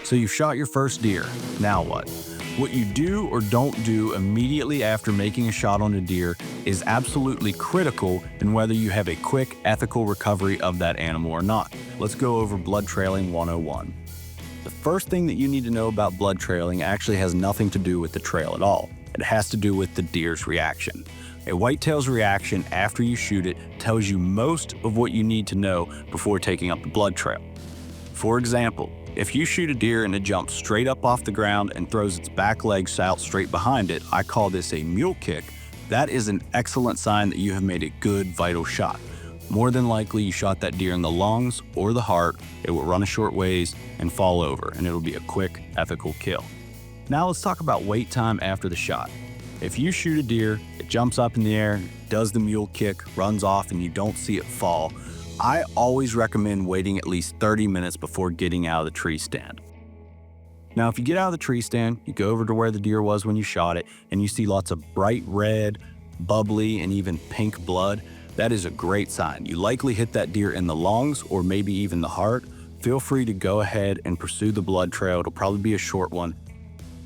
So you've shot your first deer. Now what? What you do or don't do immediately after making a shot on a deer is absolutely critical in whether you have a quick, ethical recovery of that animal or not. Let's go over blood trailing 101. The first thing that you need to know about blood trailing actually has nothing to do with the trail at all. It has to do with the deer's reaction. A whitetail's reaction after you shoot it tells you most of what you need to know before taking up the blood trail. For example, if you shoot a deer and it jumps straight up off the ground and throws its back legs out straight behind it, I call this a mule kick. That is an excellent sign that you have made a good, vital shot. More than likely, you shot that deer in the lungs or the heart. It will run a short ways and fall over, and it'll be a quick, ethical kill. Now let's talk about wait time after the shot. If you shoot a deer, it jumps up in the air, does the mule kick, runs off, and you don't see it fall, I always recommend waiting at least 30 minutes before getting out of the tree stand. Now, if you get out of the tree stand, you go over to where the deer was when you shot it, and you see lots of bright red, bubbly, and even pink blood, that is a great sign. You likely hit that deer in the lungs or maybe even the heart. Feel free to go ahead and pursue the blood trail. It'll probably be a short one.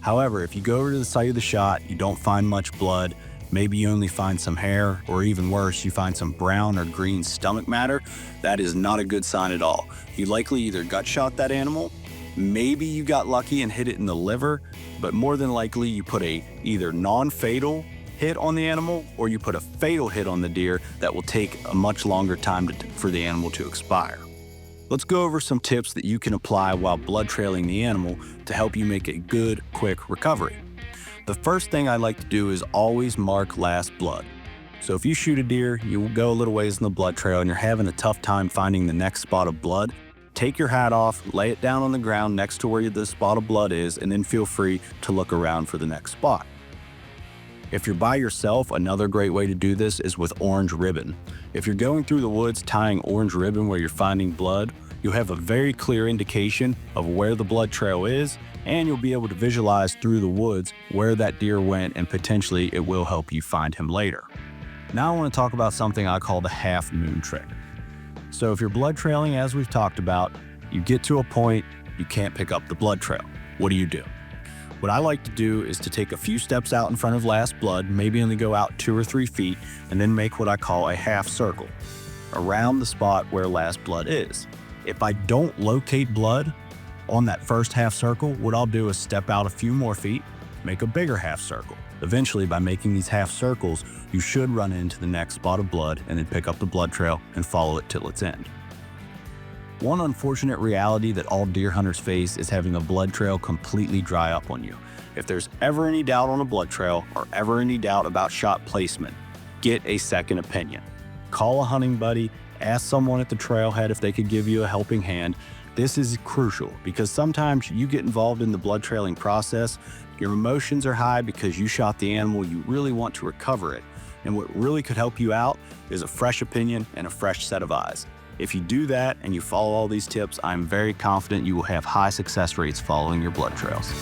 However, if you go over to the site of the shot, you don't find much blood, maybe you only find some hair, or even worse, you find some brown or green stomach matter, that is not a good sign at all. You likely either gut shot that animal, maybe you got lucky and hit it in the liver, but more than likely you put a either non-fatal hit on the animal or you put a fatal hit on the deer that will take a much longer time for the animal to expire. Let's go over some tips that you can apply while blood trailing the animal to help you make a good, quick recovery. The first thing I like to do is always mark last blood. So if you shoot a deer, you will go a little ways in the blood trail and you're having a tough time finding the next spot of blood, take your hat off, lay it down on the ground next to where the spot of blood is, and then feel free to look around for the next spot. If you're by yourself, another great way to do this is with orange ribbon. If you're going through the woods tying orange ribbon where you're finding blood, you'll have a very clear indication of where the blood trail is, and you'll be able to visualize through the woods where that deer went, and potentially it will help you find him later. Now I want to talk about something I call the half moon trick. So if you're blood trailing, as we've talked about, you get to a point, you can't pick up the blood trail. What do? What I like to do is to take a few steps out in front of last blood, maybe only go out 2 or 3 feet, and then make what I call a half circle around the spot where last blood is. If I don't locate blood on that first half circle, what I'll do is step out a few more feet, make a bigger half circle. Eventually, by making these half circles, you should run into the next spot of blood and then pick up the blood trail and follow it till its end. One unfortunate reality that all deer hunters face is having a blood trail completely dry up on you. If there's ever any doubt on a blood trail or ever any doubt about shot placement, get a second opinion. Call a hunting buddy, ask someone at the trailhead if they could give you a helping hand. This is crucial because sometimes you get involved in the blood trailing process, your emotions are high because you shot the animal, you really want to recover it. And what really could help you out is a fresh opinion and a fresh set of eyes. If you do that and you follow all these tips, I'm very confident you will have high success rates following your blood trails.